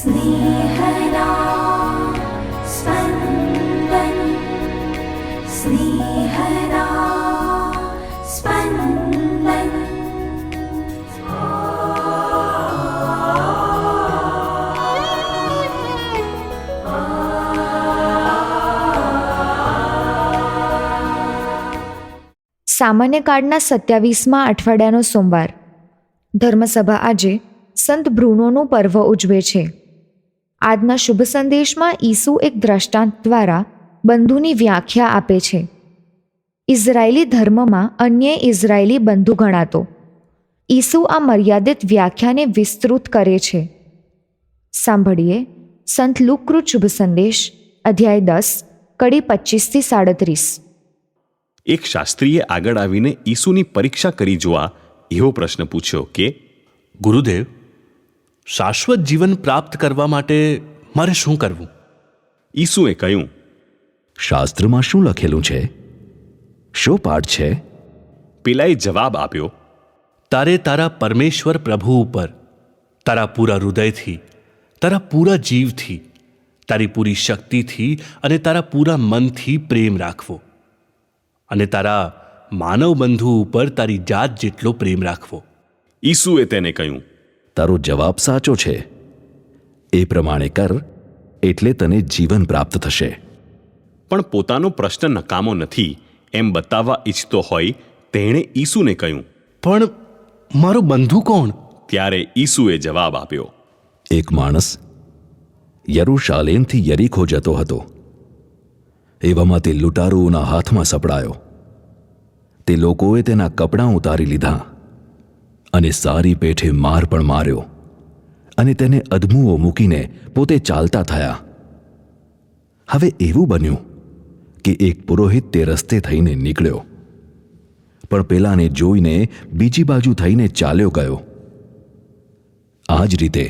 स्नेहदा स्पन्दन स्नेहदा स्पन्दन। સામાન્ય કાળના 27મા અઠવાડિયાનો સોમવાર. ધર્મસભા આજે સંત બ્રુનોનું પર્વ ઉજવે છે. આજના શુભ સંદેશમાં ઈસુ એક દ્રષ્ટાંત દ્વારા બંધુની વ્યાખ્યા આપે છે. ઇઝરાયેલી ધર્મમાં અન્ય ઇઝરાયેલી બંધુ ગણાતો. ઈસુ આ મર્યાદિત વ્યાખ્યાને વિસ્તૃત કરે છે. સાંભળીએ સંત લુકકૃત શુભ સંદેશ અધ્યાય 10 કડી 25-37. એક શાસ્ત્રીએ આગળ આવીને ઈસુની પરીક્ષા કરી જોવા એવો પ્રશ્ન પૂછ્યો કે, ગુરુદેવ, શાશ્વત જીવન પ્રાપ્ત કરવા માટે મારે શું કરવું? ઈસુએ કહ્યું, શાસ્ત્રમાં શું લખેલું છે? શો પાઠ છે? પેલાએ જવાબ આપ્યો, તારે તારા પરમેશ્વર પ્રભુ ઉપર તારા પૂરા હૃદયથી, તારા પૂરા જીવથી, તારી પૂરી શક્તિથી અને તારા પૂરા મનથી પ્રેમ રાખવો, અને તારા માનવ બંધુ ઉપર તારી જાત જેટલો પ્રેમ રાખવો. ઈસુએ તેને કહ્યું, તારો જવાબ સાચો છે. એ પ્રમાણે કર, એટલે તને જીવન પ્રાપ્ત થશે. પણ પોતાનો પ્રશ્ન નકામો નથી એમ બતાવવા ઈચ્છતો હોય તેણે ઈસુને કહ્યું, પણ મારો બંધુ કોણ? ત્યારે ઈસુએ જવાબ આપ્યો, એક માણસ યરૂશાલેમથી યરીખો જતો હતો. એવામાં તે લૂંટારુઓના હાથમાં સપડાયો. તે લોકોએ તેના કપડાં ઉતારી લીધા અને સારી પેઠે માર પણ માર્યો, અને તેને અધમુઓ મૂકીને પોતે ચાલતા થયા. હવે એવું બન્યું કે એક પુરોહિત તે રસ્તે થઈને નીકળ્યો, પણ પેલાને જોઈને બીજી બાજુ થઈને ચાલ્યો ગયો. આ જ રીતે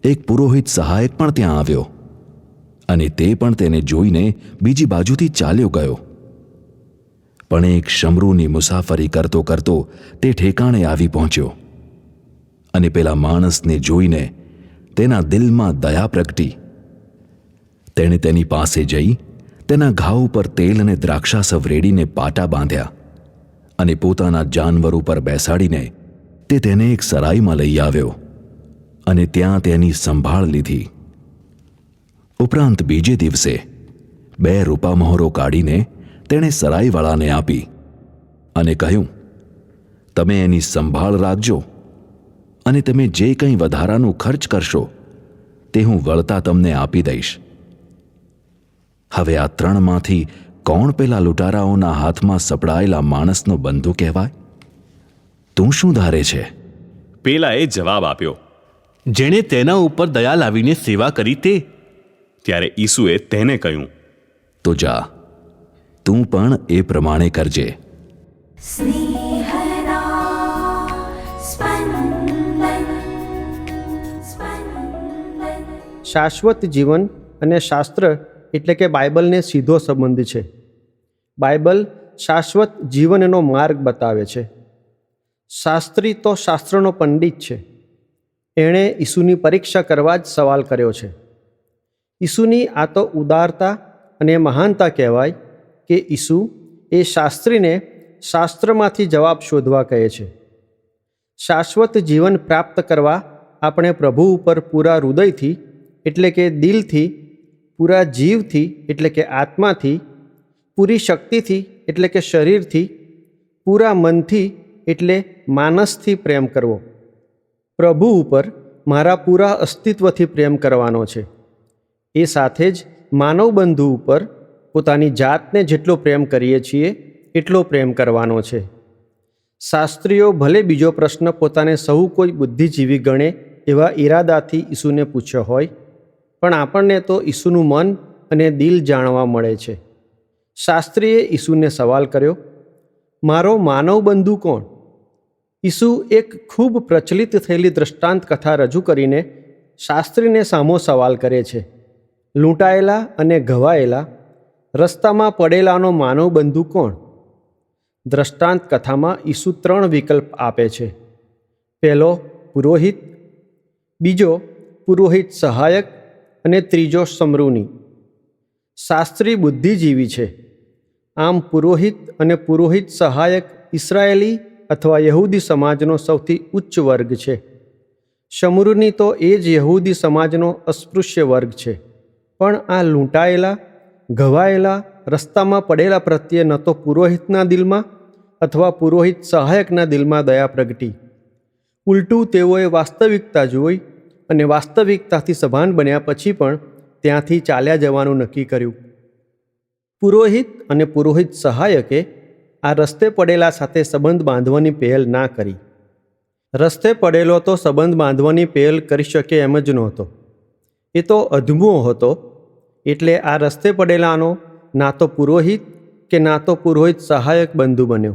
એક પુરોહિત સહાયક પણ ત્યાં આવ્યો, અને તે પણ તેને જોઈને બીજી બાજુથી ચાલ્યો ગયો. પણ એક શમરૂની મુસાફરી કરતો કરતો તે ઠેકાણે આવી પહોંચ્યો, અને પેલા માણસને જોઈને તેના દિલમાં દયા પ્રગટી. તેણે તેની પાસે જઈ તેના ઘા ઉપર તેલ અને દ્રાક્ષાસવ રેડીને પાટા બાંધ્યા, અને પોતાના જાનવર ઉપર બેસાડીને તે તેને એક સરાઈમાં લઈ આવ્યો, અને ત્યાં તેની સંભાળ લીધી. ઉપરાંત બીજે દિવસે 2 રૂપામહોરો કાઢીને તેણે સરાઈવાળાને આપી અને કહ્યું, તમે એની સંભાળ રાખજો, અને તમે જે કંઈ વધારાનું ખર્ચ કરશો તે હું વળતા તમને આપી દઈશ. હવે આ 3માંથી કોણ પેલા લૂંટારાઓના હાથમાં સપડાયેલા માણસનો બંધુ કહેવાય? તું શું ધારે છે? પેલાએ જવાબ આપ્યો, જેણે તેના ઉપર દયા લાવીને સેવા કરી તે. ત્યારે ઈસુએ તેને કહ્યું, તો જા, તું પણ એ પ્રમાણે કરજે. स्नेहदा स्पन्दन स्पन्दन। શાશ્વત જીવન અને શાસ્ત્ર એટલે કે બાઇબલને સીધો સંબંધ છે. બાઇબલ શાશ્વત જીવનનો માર્ગ બતાવે છે. શાસ્ત્રી તો શાસ્ત્રનો પંડિત છે. એણે ઈસુની પરીક્ષા કરવા જ સવાલ કર્યો છે. ઈસુની આ તો ઉદારતા અને મહાનતા કહેવાય કે ઈસુ એ શાસ્ત્રીને શાસ્ત્રમાંથી જવાબ શોધવા કહે છે. શાશ્વત જીવન પ્રાપ્ત કરવા આપણે પ્રભુ ઉપર પૂરા હૃદયથી એટલે કે દિલથી, પૂરા જીવથી એટલે કે આત્માથી, પૂરી શક્તિથી એટલે કે શરીરથી, પૂરા મનથી એટલે માનસથી પ્રેમ કરવો. પ્રભુ ઉપર મારા પૂરા અસ્તિત્વથી પ્રેમ કરવાનો છે. એ સાથે જ માનવ બંધુ ઉપર પોતાની જાતને જેટલો પ્રેમ કરીએ છીએ એટલો પ્રેમ કરવાનો છે. શાસ્ત્રીઓ ભલે બીજો પ્રશ્ન પોતાને સહુ કોઈ બુદ્ધિજીવી ગણે એવા ઈરાદાથી ઈસુને પૂછ્યો હોય, પણ આપણને તો ઈસુનું મન અને દિલ જાણવા મળે છે. શાસ્ત્રીએ ઈસુને સવાલ કર્યો, મારો માનવ બંધુ કોણ? ઈસુ એક ખૂબ પ્રચલિત થયેલી દૃષ્ટાંત કથા રજૂ કરીને શાસ્ત્રીને સામો સવાલ કરે છે. લૂંટાયેલા અને ઘવાયેલા, રસ્તામાં પડેલાનો માનવ બંધુ કોણ? દ્રષ્ટાંત કથામાં ઈસુ 3 વિકલ્પ આપે છે. પહેલો પુરોહિત, બીજો પુરોહિત સહાયક અને ત્રીજો સમરૂની. શાસ્ત્રી બુદ્ધિજીવી છે. આમ પુરોહિત અને પુરોહિત સહાયક ઇસરાયેલી અથવા યહૂદી સમાજનો સૌથી ઉચ્ચ વર્ગ છે. શમરૂની તો એ જ યહૂદી સમાજનો અસ્પૃશ્ય વર્ગ છે. પણ આ લૂંટાયેલા, ઘવાયેલા, રસ્તામાં પડેલા પ્રત્યે ન તો પુરોહિતના દિલમાં અથવા પુરોહિત સહાયકના દિલમાં દયા પ્રગટી. ઉલટું તેઓએ વાસ્તવિકતા જોઈ અને વાસ્તવિકતાથી સભાન બન્યા પછી પણ ત્યાંથી ચાલ્યા જવાનું નક્કી કર્યું. પુરોહિત અને પુરોહિત સહાયકે આ રસ્તે પડેલા સાથે સંબંધ બાંધવાની પહેલ ના કરી. રસ્તે પડેલો તો સંબંધ બાંધવાની પહેલ કરી શકે એમ જ નહોતો. એ તો અધમો હતો. એટલે આ રસ્તે પડેલાનો ના તો પુરોહિત કે ના તો પુરોહિત સહાયક બંધુ બન્યો.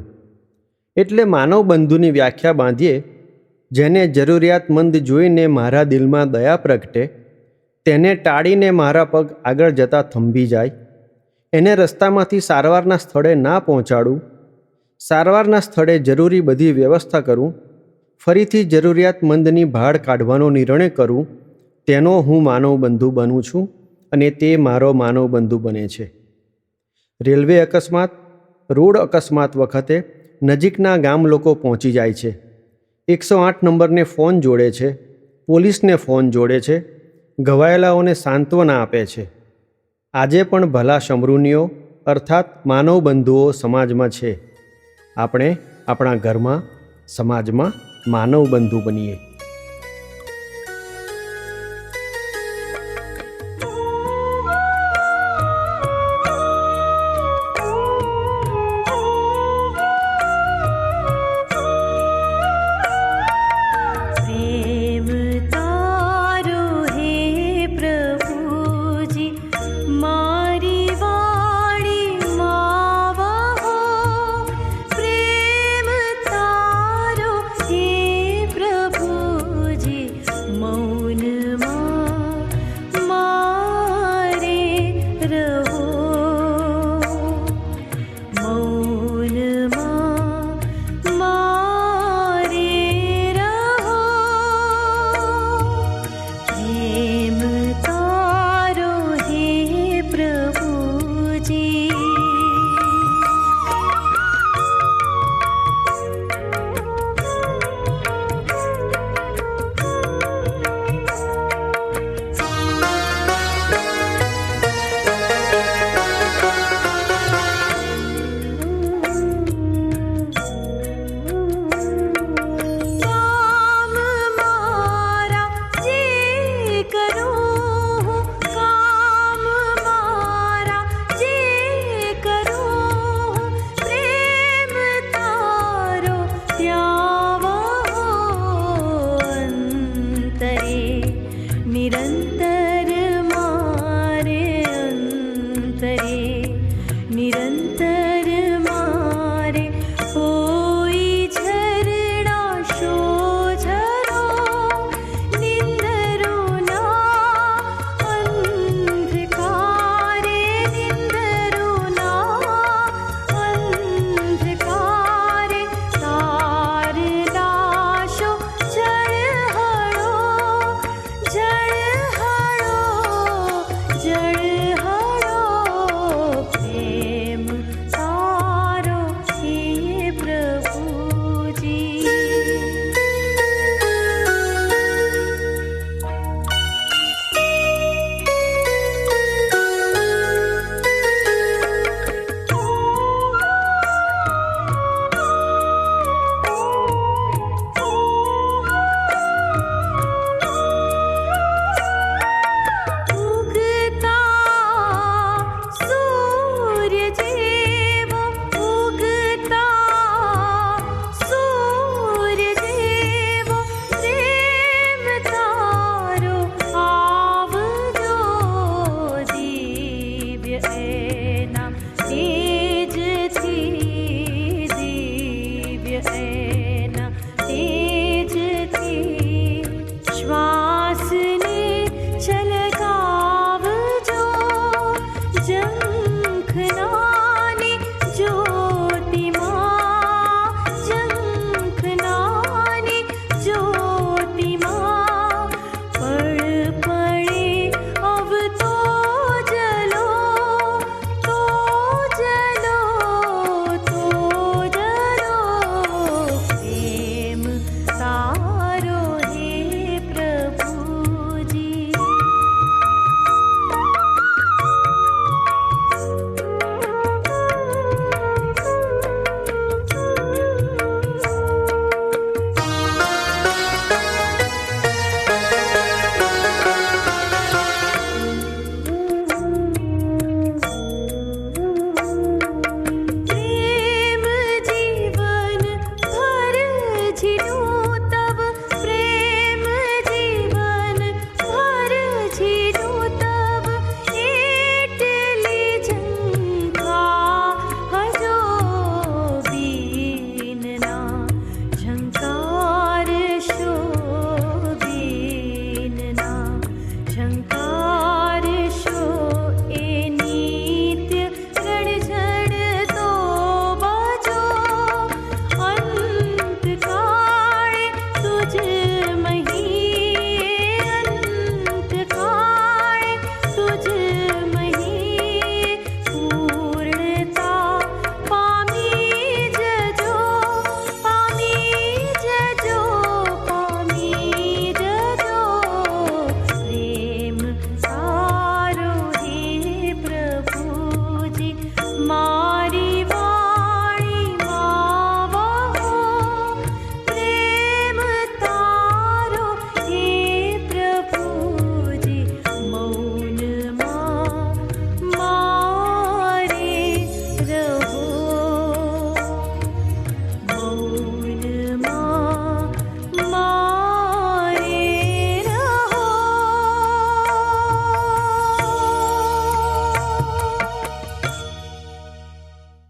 એટલે માનવ બંધુની વ્યાખ્યા બાંધીએ, જેને જરૂરિયાતમંદ જોઈને મારા દિલમાં દયા પ્રગટે, તેને ટાળીને મારા પગ આગળ જતા થંભી જાય, એને રસ્તામાંથી સારવારના સ્થળે ના પહોંચાડું, સારવારના સ્થળે જરૂરી બધી વ્યવસ્થા કરું, ફરીથી જરૂરિયાતમંદની ભાડ કાઢવાનો નિર્ણય કરું, તેનો હું માનવ બંધુ બનું છું અને તે મારો માનવ બંધુ બને છે. રેલવે અકસ્માત, રોડ અકસ્માત વખતે નજીકના ગામ લોકો પહોંચી જાય છે. 108 નંબરને ફોન જોડે છે, પોલીસને ફોન જોડે છે, ઘવાયેલાઓને સાંત્વના આપે છે. આજે પણ ભલા શમરૂનીઓ અર્થાત માનવ બંધુઓ સમાજમાં છે. આપણે આપણા ઘરમાં, સમાજમાં માનવ બંધુ બનીએ. નિરંતર